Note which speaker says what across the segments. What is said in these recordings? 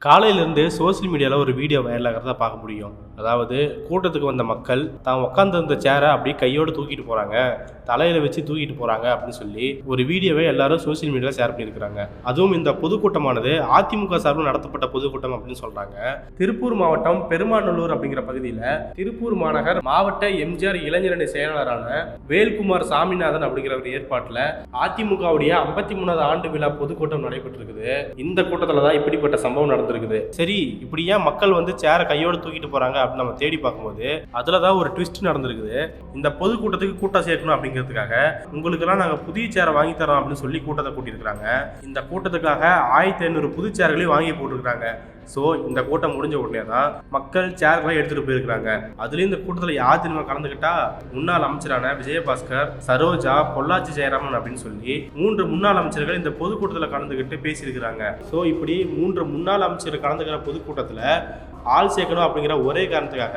Speaker 1: காலையிலேருந்து சோசியல் மீடியாவில் ஒரு வீடியோ வைரல் ஆகிறத பார்க்க முடியும். அதாவது கூட்டத்துக்கு வந்த மக்கள் தான் உட்காந்துருந்த சேரை அப்படியே கையோடு தூக்கிட்டு போகிறாங்க, தலையில் வச்சு தூக்கிட்டு போகிறாங்க அப்படின்னு சொல்லி ஒரு வீடியோவை எல்லாரும் சோசியல் மீடியாவில் ஷேர் பண்ணியிருக்கிறாங்க. அதுவும் இந்த பொதுக்கூட்டமானது அதிமுக சார்பில் நடத்தப்பட்ட பொதுக்கூட்டம் அப்படின்னு சொல்கிறாங்க. திருப்பூர் மாவட்டம் பெருமாநல்லூர் அப்படிங்கிற பகுதியில் திருப்பூர் மாநகர் மாவட்ட எம்ஜிஆர் இளைஞரணி செயலாளரான வேல்குமார் சாமிநாதன் அப்படிங்கிற ஒரு ஏற்பாட்டில் அதிமுகவுடைய 53வது ஆண்டு விழா பொதுக்கூட்டம் நடைபெற்றிருக்குது. இந்த கூட்டத்தில் தான் இப்படிப்பட்ட சம்பவம் நடந்திருக்குது. சரி, இப்படி ஏன் மக்கள் வந்து சேரை கையோடு தூக்கிட்டு போறாங்க அப்படின்னு நம்ம தேடி பார்க்கும்போது அதுலதான் ஒரு ட்விஸ்ட் நடந்திருக்குது. இந்த பொதுக்கூட்டத்துக்கு கூட்டம் சேர்க்கணும் அப்படிங்கிறதுக்காக உங்களுக்கு எல்லாம் நாங்க புதிய சேரை வாங்கி தரோம் அப்படின்னு சொல்லி கூட்டத்தை கூட்டியிருக்காங்க. இந்த கூட்டத்துக்காக 1500 புது சேர்களையும் வாங்கி போட்டிருக்காங்க. ஸோ இந்த கூட்டம் முடிஞ்ச உடனே தான் மக்கள் சேர்களையும் எடுத்துட்டு போயிருக்கிறாங்க. அதுலேயும் இந்த கூட்டத்தில் யார் தெரியுமா கலந்துக்கிட்டா, முன்னாள் அமைச்சரான விஜயபாஸ்கர், சரோஜா, பொள்ளாச்சி ஜெயராமன் அப்படின்னு சொல்லி 3 முன்னாள் அமைச்சர்கள் இந்த பொதுக்கூட்டத்தில் கலந்துக்கிட்டு பேசியிருக்கிறாங்க. ஸோ இப்படி 3 முன்னாள் அமைச்சர்கள் கலந்துக்கிற பொதுக்கூட்டத்தில் ஆள் சேர்க்கணும் அப்படிங்கிற ஒரே காரணத்துக்காக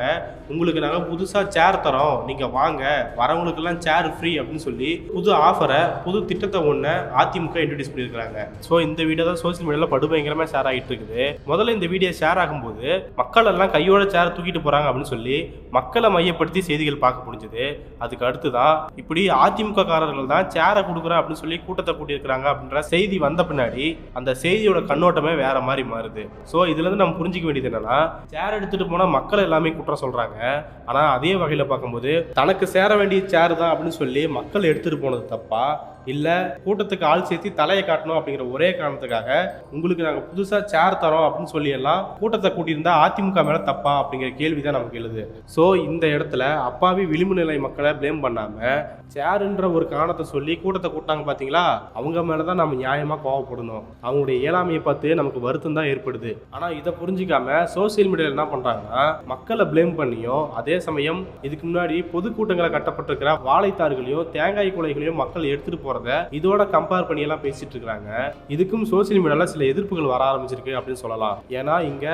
Speaker 1: உங்களுக்கு நாங்கள் புதுசாக சேர் தரோம், நீங்கள் வாங்க, வரவங்களுக்கெல்லாம் சேர் ஃப்ரீ அப்படின்னு சொல்லி புது ஆஃபரை, புது திட்டத்தை ஒன்று அதிமுக இன்ட்ரடியூஸ் பண்ணியிருக்கிறாங்க. ஸோ இந்த வீடியோ தான் சோசியல் மீடியாவில் படுபயங்கரமாக ஷேர் ஆகிட்டு இருக்குது. முதல்ல இந்த வீடியோ ஷேர் ஆகும்போது மக்கள் எல்லாம் கையோட சேர் தூக்கிட்டு போகிறாங்க அப்படின்னு சொல்லி மக்களை மையப்படுத்தி செய்திகள் பார்க்க முடிஞ்சது. அதுக்கு அடுத்து தான் இப்படி அதிமுக காரர்கள் தான் சேரை கொடுக்குறேன் அப்படின்னு சொல்லி கூட்டத்தை கூட்டியிருக்கிறாங்க அப்படின்ற செய்தி வந்த பின்னாடி அந்த செய்தியோட கண்ணோட்டமே வேற மாதிரி மாறுது. ஸோ இதுலேருந்து நம்ம புரிஞ்சிக்க வேண்டியது என்னன்னா, சேர் எடுத்துட்டு போனா மக்கள் எல்லாமே குற்றம் சொல்றாங்க. ஆனா அதே வகையில பார்க்கும்போது தனக்கு சேர வேண்டிய சேர் தான் அப்படின்னு சொல்லி மக்கள் எடுத்துட்டு போனது தப்பா, இல்ல கூட்டத்துக்கு ஆள் சேர்த்து தலையை காட்டணும் அப்படிங்கிற ஒரே காரணத்துக்காக உங்களுக்கு நாங்க புதுசா சேர் தரோம் அப்படின்னு சொல்லி எல்லாம் கூட்டத்தை கூட்டியிருந்தா அதிமுக மேல தப்பா அப்படிங்கிற கேள்விதான் நமக்கு எழுது. ஸோ இந்த இடத்துல அப்பாவி விளிம்பு நிலை மக்களை பிளேம் பண்ணாம சேருன்ற ஒரு காரணத்தை சொல்லி கூட்டத்தை கூட்டாங்க பாத்தீங்களா, அவங்க மேலதான் நம்ம நியாயமா கோவப்படணும். அவங்களுடைய இயலாமையை பார்த்து நமக்கு வருத்தம் தான் ஏற்படுது. ஆனா இதை புரிஞ்சிக்காம சோசியல் மீடியாவில் என்ன பண்றாங்கன்னா, மக்களை பிளேம் பண்ணியும் அதே சமயம் இதுக்கு முன்னாடி பொதுக்கூட்டங்களை கட்டப்பட்டிருக்கிற வாழைத்தார்களையும் தேங்காய் குலைகளையும் மக்கள் எடுத்துட்டு போற இதோட கம்பேர் பண்ணி எல்லாம் பேசிட்டு இருக்காங்க. இதுக்கும் சோசியல் மீடியால சில எதிர்ப்புகள் வர ஆரம்பிச்சிருக்கு அப்படின்னு சொல்லலாம். ஏன்னா இங்க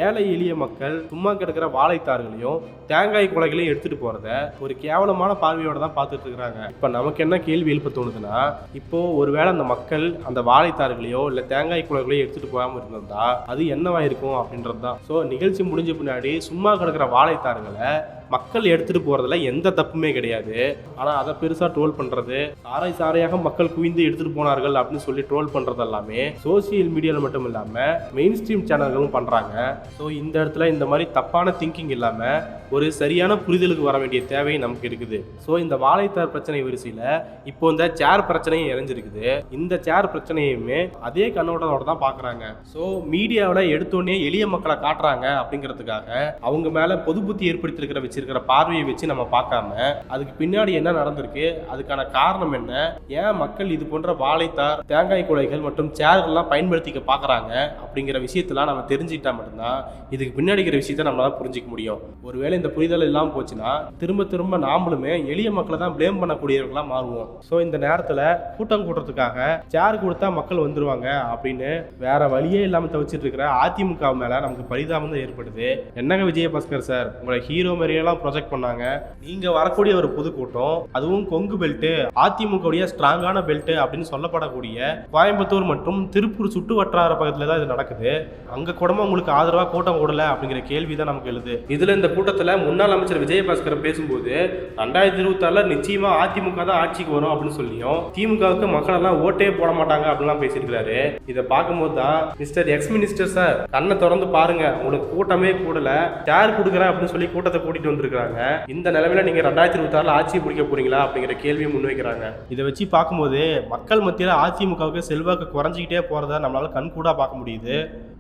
Speaker 1: ஏழை எளிய மக்கள் சும்மா கிடக்கிற வாழைத்தார்களையும் தேங்காய் குலைகளையும் எடுத்துட்டு போறத ஒரு கேவலமான பார்வையோட தான் பார்த்துட்டு இருக்காங்க. இப்ப நமக்கு என்ன கேள்வி எழுப்ப தோணுதுன்னா, இப்போ ஒருவேளை அந்த மக்கள் அந்த வாழைத்தார்களையோ இல்ல தேங்காய் குலைகளையோ எடுத்துட்டு போகாம இருந்திருந்தா அது என்னவா இருக்கும் அப்படின்றது தான். ஸோ நிகழ்ச்சி முடிஞ்ச பின்னாடி சும்மா கிடக்கிற வாழைத்தார்களை மக்கள் எடுத்துட்டு போறதுல எந்த தப்புமே கிடையாது. ஆனா அதை பெருசா ட்ரோல் பண்றது, சாரை சாரையாக மக்கள் குவிந்து எடுத்துட்டு போனார்கள் அப்படின்னு சொல்லி ட்ரோல் பண்றது எல்லாமே சோசியல் மீடியால மட்டும் இல்லாம மெயின் ஸ்ட்ரீம் சேனல்களும் பண்றாங்க. ஸோ இந்த இடத்துல இந்த மாதிரி தப்பான திங்கிங் இல்லாம ஒரு சரியான புரிதலுக்கு வர வேண்டிய தேவை நமக்கு இருக்குது. ஸோ இந்த வாழைத்தார் பிரச்சனை வரிசையில இப்போ இந்த சேர் பிரச்சனையும் இறஞ்சிருக்குது. இந்த சேர் பிரச்சனையுமே அதே கண்ணோட்டத்தோட தான் பாக்குறாங்க. ஸோ மீடியாவில் எடுத்தோடனே எளிய மக்களை காட்டுறாங்க அப்படிங்கிறதுக்காக அவங்க மேல பொது புத்தி ஏற்படுத்திருக்கிற வச்சிருக்கிற பார்வையை வச்சு நம்ம பார்க்காம அதுக்கு பின்னாடி என்ன நடந்திருக்கு, அதுக்கான காரணம் என்ன, ஏன் மக்கள் இது போன்ற வாழைத்தார், தேங்காய் குலைகள் மற்றும் சேர்கள்லாம் பயன்படுத்திக்க பார்க்குறாங்க அப்படிங்கிற விஷயத்தெல்லாம் நம்ம தெரிஞ்சுக்கிட்டா மட்டும்தான் இதுக்கு பின்னாடி இருக்கிற விஷயத்த நம்மளால புரிஞ்சிக்க முடியும். ஒருவேளை இந்த புரிதல் இல்லாமல் போச்சுன்னா திரும்ப நாமளுமே எளிய மக்களை தான் பிளேம் பண்ணக்கூடியவர்களா மாறுவோம். ஸோ இந்த நேரத்தில் கூட்டம் கூட்டுறதுக்காக சேர் கொடுத்தா மக்கள் வந்துருவாங்க அப்படின்னு வேற வழியே இல்லாமல் தவிச்சிட்டு இருக்கிற அதிமுக மேல நமக்கு பரிதாபம் தான் ஏற்படுது. என்னங்க விஜயபாஸ்கர் சார், உங்களை ஹீரோ மாதிரியெல்லாம் ப்ரொஜெக்ட் பண்ணாங்க. நீங்க வரக்கூடிய ஒரு பொதுக்கூட்டம், அதுவும் கொங்கு பெல்ட், அதிமுக ஸ்ட்ராங்கான பெல்ட் அப்படின்னு சொல்லப்படக்கூடிய கோயம்புத்தூர் மற்றும் திருப்பூர் சுற்று வட்டார பக்கத்துல தான் இது நடக்குது. அங்க கூடமா உங்களுக்கு ஆதரவா கூட்டம் கூடல அப்படிங்கிற கேள்விதான் நமக்கு எழுது. இதுல இந்த கூட்டத்துல முன்னாள் அமைச்சர் விஜயபாஸ்கர் பேசும்போது 2026 நிச்சயமா அதிமுக தான் ஆட்சிக்கு வரும் அப்படின்னு சொல்லியும் திமுகவுக்கு மக்கள் எல்லாம் ஓட்டே போட மாட்டாங்க அப்படின்லாம் பேசியிருக்கிறாரு. இதை பார்க்கும்போது தான் மிஸ்டர் எக்ஸ் மினிஸ்டர் சார், கண்ணை திறந்து பாருங்க, உங்களுக்கு கூட்டமே கூடல, சேர் கொடுக்குறேன் அப்படின்னு சொல்லி கூட்டத்தை கூட்டிட்டு வந்திருக்காங்க. இந்த நிலைமையில நீங்க 2026 ஆட்சி பிடிக்க போறீங்களா அப்படிங்கிற கேள்வியை முன்வைக்கிறாங்க. இதை வச்சு பார்க்கும்போது மக்கள் மத்தியில் அதிமுகவுக்கு செல்வாக்கு குறைஞ்சிக்கிட்டே போறத நம்மளால கண்கூடா பார்க்க முடியுது.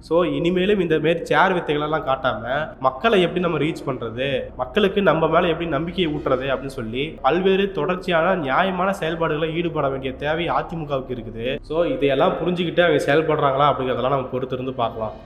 Speaker 1: ஸோ இனிமேலும் இந்த மாரி சேர் வித்தைகளெல்லாம் காட்டாம மக்களை எப்படி நம்ம ரீச் பண்றது, மக்களுக்கு நம்ம மேல எப்படி நம்பிக்கையை ஊட்டுறது அப்படின்னு சொல்லி பல்வேறு தொடர்ச்சியான நியாயமான செயல்பாடுகளை ஈடுபட வேண்டிய தேவை அதிமுகவுக்கு இருக்குது. ஸோ இதையெல்லாம் புரிஞ்சுக்கிட்டு அவங்க செயல்படுறாங்களா அப்படிங்கிறதெல்லாம் நம்ம பொறுத்திருந்து பார்க்கலாம்.